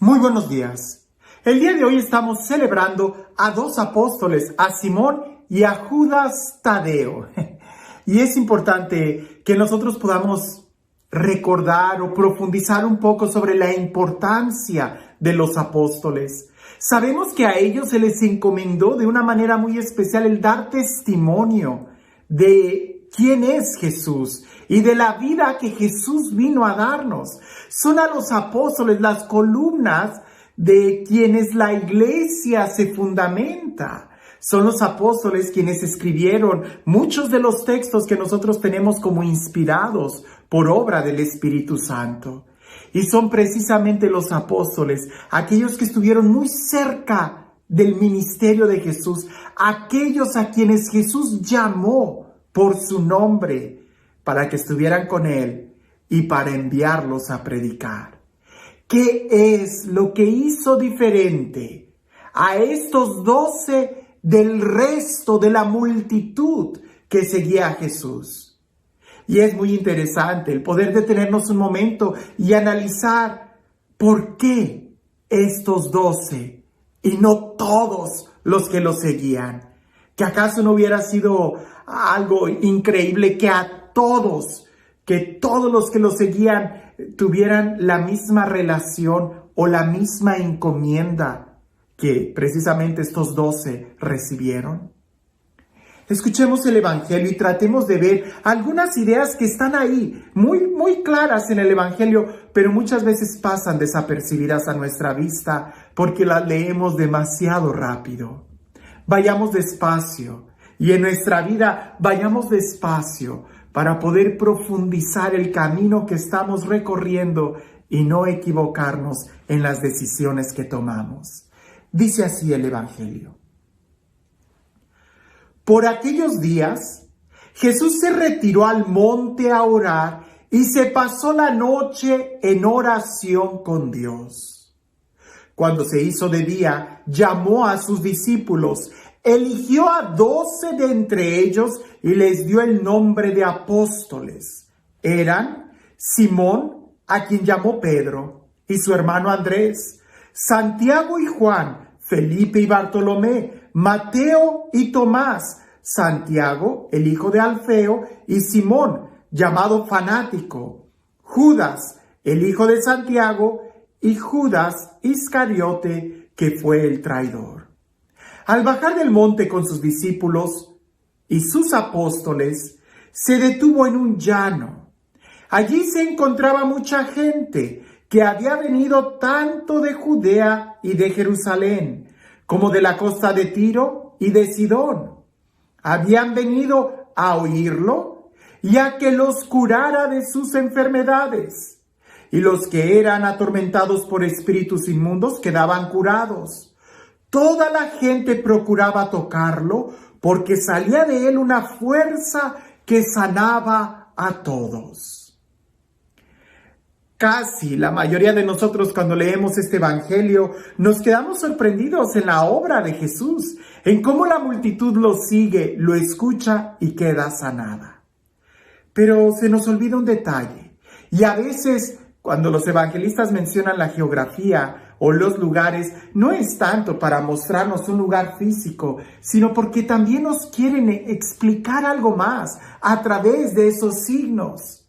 Muy buenos días. El día de hoy estamos celebrando a dos apóstoles, a Simón y a Judas Tadeo. Y es importante que nosotros podamos recordar o profundizar un poco sobre la importancia de los apóstoles. Sabemos que a ellos se les encomendó de una manera muy especial el dar testimonio de quién es Jesús y de la vida que Jesús vino a darnos. Son a los apóstoles las columnas de quienes la iglesia se fundamenta. Son los apóstoles quienes escribieron muchos de los textos que nosotros tenemos como inspirados por obra del Espíritu Santo. Y son precisamente los apóstoles, aquellos que estuvieron muy cerca del ministerio de Jesús, aquellos a quienes Jesús llamó por su nombre para que estuvieran con él y para enviarlos a predicar. ¿Qué es lo que hizo diferente a estos 12 del resto de la multitud que seguía a Jesús? Y es muy interesante el poder detenernos un momento y analizar por qué estos 12 y no todos los que lo seguían. ¿Que acaso no hubiera sido algo increíble que todos los que lo seguían tuvieran la misma relación o la misma encomienda que precisamente estos 12 recibieron? Escuchemos el Evangelio y tratemos de ver algunas ideas que están ahí, muy claras en el Evangelio, pero muchas veces pasan desapercibidas a nuestra vista porque las leemos demasiado rápido. Vayamos despacio y en nuestra vida vayamos despacio para poder profundizar el camino que estamos recorriendo y no equivocarnos en las decisiones que tomamos. Dice así el Evangelio. Por aquellos días, Jesús se retiró al monte a orar y se pasó la noche en oración con Dios. Cuando se hizo de día, llamó a sus discípulos, eligió a 12 de entre ellos y les dio el nombre de apóstoles. Eran Simón, a quien llamó Pedro, y su hermano Andrés, Santiago y Juan, Felipe y Bartolomé, Mateo y Tomás, Santiago, el hijo de Alfeo, y Simón, llamado Fanático, Judas, el hijo de Santiago, y Judas Iscariote, que fue el traidor. Al bajar del monte con sus discípulos y sus apóstoles, se detuvo en un llano. Allí se encontraba mucha gente que había venido tanto de Judea y de Jerusalén, como de la costa de Tiro y de Sidón. Habían venido a oírlo y a que los curara de sus enfermedades. Y los que eran atormentados por espíritus inmundos quedaban curados. Toda la gente procuraba tocarlo porque salía de él una fuerza que sanaba a todos. Casi la mayoría de nosotros cuando leemos este evangelio nos quedamos sorprendidos en la obra de Jesús, en cómo la multitud lo sigue, lo escucha y queda sanada. Pero se nos olvida un detalle, y a veces cuando los evangelistas mencionan la geografía o los lugares, no es tanto para mostrarnos un lugar físico, sino porque también nos quieren explicar algo más a través de esos signos.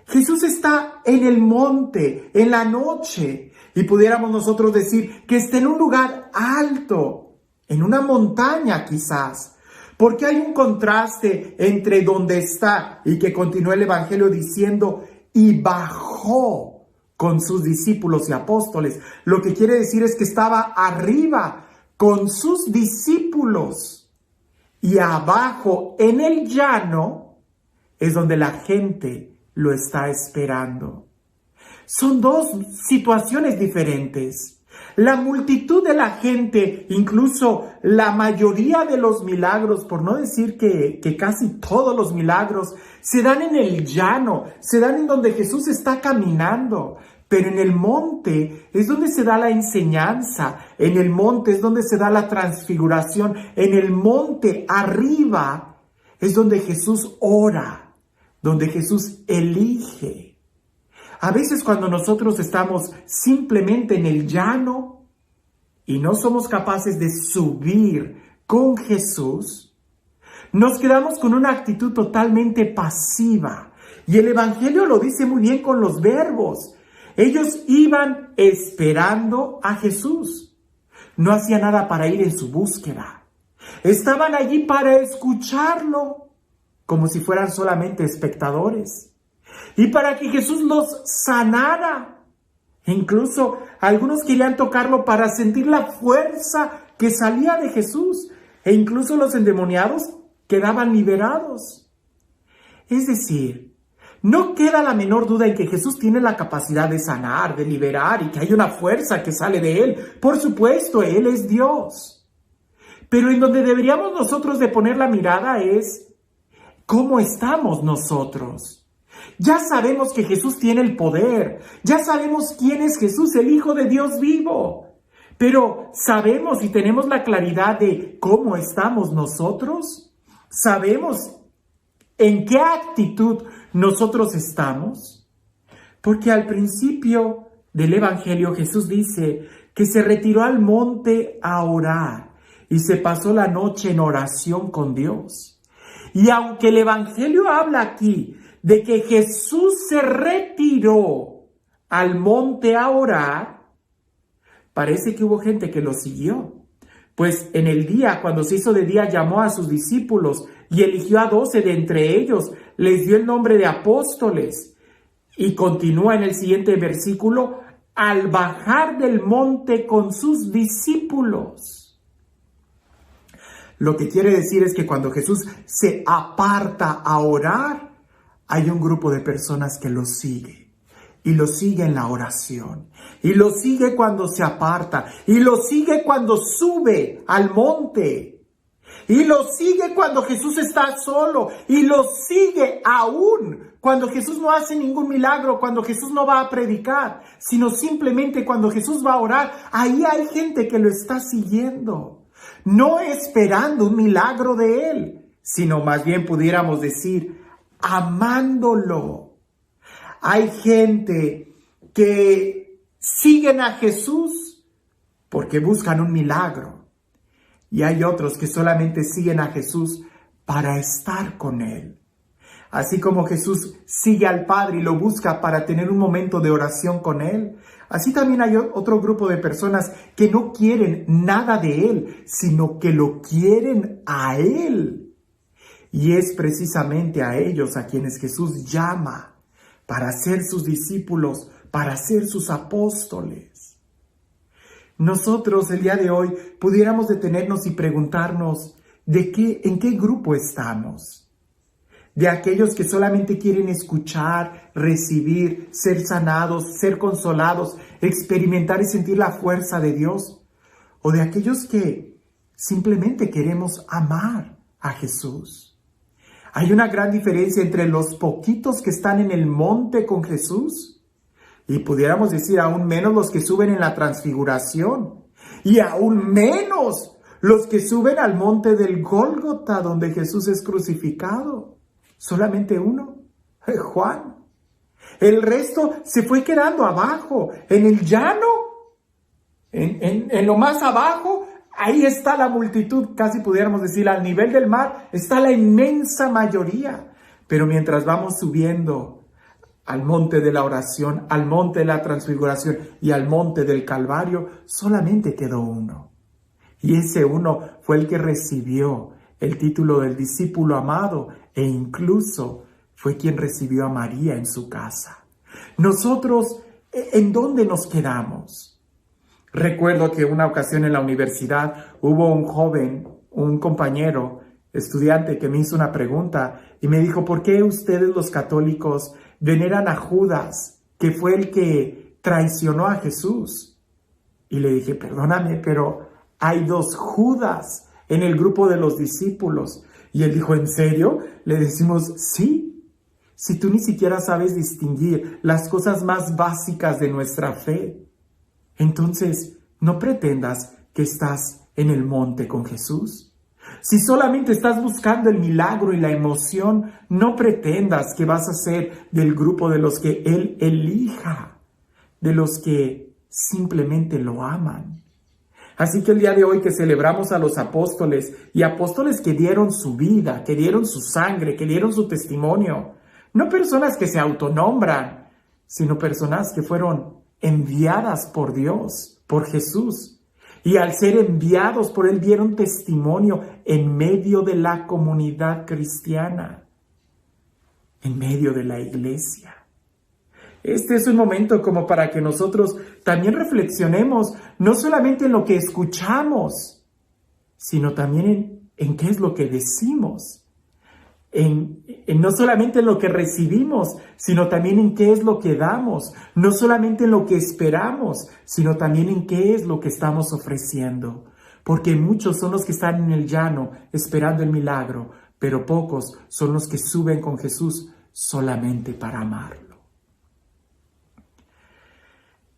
Jesús está en el monte, en la noche, y pudiéramos nosotros decir que está en un lugar alto, en una montaña quizás, porque hay un contraste entre donde está y que continúa el Evangelio diciendo, y bajó con sus discípulos y apóstoles. Lo que quiere decir es que estaba arriba con sus discípulos y abajo en el llano es donde la gente lo está esperando. Son dos situaciones diferentes. La multitud de la gente, incluso la mayoría de los milagros, por no decir que casi todos los milagros, se dan en el llano, se dan en donde Jesús está caminando. Pero en el monte es donde se da la enseñanza, en el monte es donde se da la transfiguración, en el monte arriba es donde Jesús ora, donde Jesús elige. A veces cuando nosotros estamos simplemente en el llano y no somos capaces de subir con Jesús, nos quedamos con una actitud totalmente pasiva. Y el Evangelio lo dice muy bien con los verbos. Ellos iban esperando a Jesús. No hacía nada para ir en su búsqueda. Estaban allí para escucharlo, como si fueran solamente espectadores. Y para que Jesús los sanara. Incluso algunos querían tocarlo para sentir la fuerza que salía de Jesús. E incluso los endemoniados quedaban liberados. Es decir, no queda la menor duda en que Jesús tiene la capacidad de sanar, de liberar y que hay una fuerza que sale de Él. Por supuesto, Él es Dios. Pero en donde deberíamos nosotros de poner la mirada es ¿cómo estamos nosotros? Ya sabemos que Jesús tiene el poder. Ya sabemos quién es Jesús, el Hijo de Dios vivo. Pero ¿sabemos y tenemos la claridad de cómo estamos nosotros? ¿Sabemos en qué actitud nosotros estamos? Porque al principio del Evangelio Jesús dice que se retiró al monte a orar y se pasó la noche en oración con Dios. Y aunque el Evangelio habla aquí de que Jesús se retiró al monte a orar, parece que hubo gente que lo siguió. Pues en el día, cuando se hizo de día, llamó a sus discípulos y eligió a 12 de entre ellos, les dio el nombre de apóstoles. Y continúa en el siguiente versículo, al bajar del monte con sus discípulos. Lo que quiere decir es que cuando Jesús se aparta a orar, hay un grupo de personas que lo sigue. Y lo sigue en la oración. Y lo sigue cuando se aparta. Y lo sigue cuando sube al monte. Y lo sigue cuando Jesús está solo. Y lo sigue aún cuando Jesús no hace ningún milagro, cuando Jesús no va a predicar, sino simplemente cuando Jesús va a orar. Ahí hay gente que lo está siguiendo. No esperando un milagro de Él, sino más bien pudiéramos decir, amándolo. Hay gente que siguen a Jesús porque buscan un milagro. Y hay otros que solamente siguen a Jesús para estar con Él. Así como Jesús sigue al Padre y lo busca para tener un momento de oración con Él, así también hay otro grupo de personas que no quieren nada de Él, sino que lo quieren a Él. Y es precisamente a ellos a quienes Jesús llama para ser sus discípulos, para ser sus apóstoles. Nosotros el día de hoy pudiéramos detenernos y preguntarnos en qué grupo estamos. De aquellos que solamente quieren escuchar, recibir, ser sanados, ser consolados, experimentar y sentir la fuerza de Dios. O de aquellos que simplemente queremos amar a Jesús. Hay una gran diferencia entre los poquitos que están en el monte con Jesús y pudiéramos decir aún menos los que suben en la transfiguración y aún menos los que suben al monte del Gólgota donde Jesús es crucificado. Solamente uno, Juan. El resto se fue quedando abajo, en el llano, en lo más abajo. Ahí está la multitud, casi pudiéramos decir, al nivel del mar, está la inmensa mayoría. Pero mientras vamos subiendo al monte de la oración, al monte de la transfiguración y al monte del Calvario, solamente quedó uno. Y ese uno fue el que recibió el título del discípulo amado e incluso fue quien recibió a María en su casa. Nosotros, ¿en dónde nos quedamos? Recuerdo que una ocasión en la universidad hubo un joven, un compañero, estudiante que me hizo una pregunta y me dijo, ¿por qué ustedes los católicos veneran a Judas, que fue el que traicionó a Jesús? Y le dije, perdóname, pero hay 2 Judas en el grupo de los discípulos. Y él dijo, ¿en serio? Le decimos, sí. Si tú ni siquiera sabes distinguir las cosas más básicas de nuestra fe. Entonces, no pretendas que estás en el monte con Jesús. Si solamente estás buscando el milagro y la emoción, no pretendas que vas a ser del grupo de los que Él elija, de los que simplemente lo aman. Así que el día de hoy que celebramos a los apóstoles, y apóstoles que dieron su vida, que dieron su sangre, que dieron su testimonio, no personas que se autonombran, sino personas que fueron enviadas por Dios, por Jesús. Y al ser enviados por Él dieron testimonio en medio de la comunidad cristiana, en medio de la iglesia. Este es un momento como para que nosotros también reflexionemos, no solamente en lo que escuchamos, sino también en qué es lo que decimos. No solamente en lo que recibimos, sino también en qué es lo que damos. No solamente en lo que esperamos, sino también en qué es lo que estamos ofreciendo. Porque muchos son los que están en el llano esperando el milagro, pero pocos son los que suben con Jesús solamente para amarlo.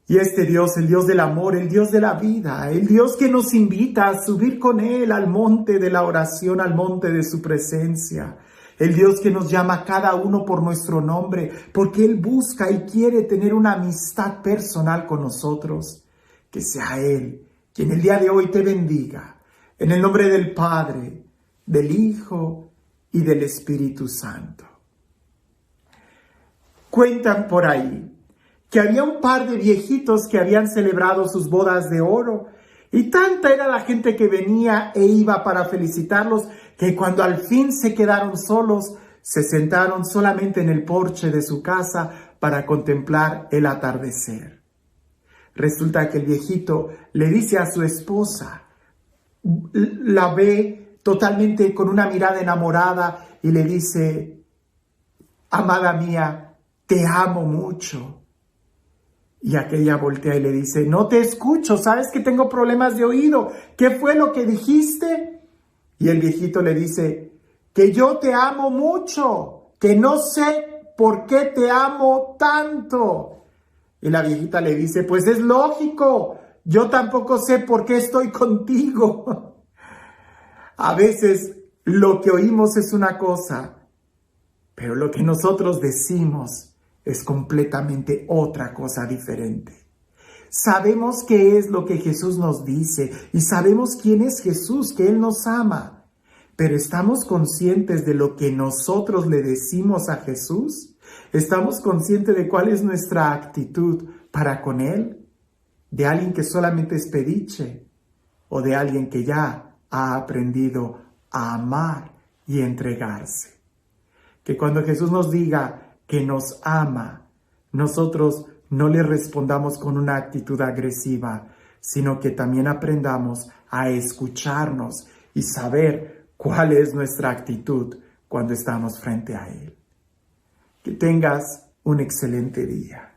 Y este Dios, el Dios del amor, el Dios de la vida, el Dios que nos invita a subir con Él al monte de la oración, al monte de su presencia. El Dios que nos llama a cada uno por nuestro nombre, porque Él busca y quiere tener una amistad personal con nosotros. Que sea Él quien el día de hoy te bendiga. En el nombre del Padre, del Hijo y del Espíritu Santo. Cuentan por ahí que había un par de viejitos que habían celebrado sus bodas de oro, y tanta era la gente que venía e iba para felicitarlos, que cuando al fin se quedaron solos, se sentaron solamente en el porche de su casa para contemplar el atardecer. Resulta que el viejito le dice a su esposa, la ve totalmente con una mirada enamorada y le dice, amada mía, te amo mucho. Y aquella voltea y le dice, no te escucho, sabes que tengo problemas de oído. ¿Qué fue lo que dijiste? Y el viejito le dice, que yo te amo mucho, que no sé por qué te amo tanto. Y la viejita le dice, pues es lógico, yo tampoco sé por qué estoy contigo. A veces lo que oímos es una cosa, pero lo que nosotros decimos es completamente otra cosa diferente. Sabemos qué es lo que Jesús nos dice y sabemos quién es Jesús, que Él nos ama. Pero ¿estamos conscientes de lo que nosotros le decimos a Jesús? ¿Estamos conscientes de cuál es nuestra actitud para con Él? ¿De alguien que solamente es pediche o de alguien que ya ha aprendido a amar y entregarse? Que cuando Jesús nos diga que nos ama, nosotros no le respondamos con una actitud agresiva, sino que también aprendamos a escucharnos y saber cuál es nuestra actitud cuando estamos frente a Él. Que tengas un excelente día.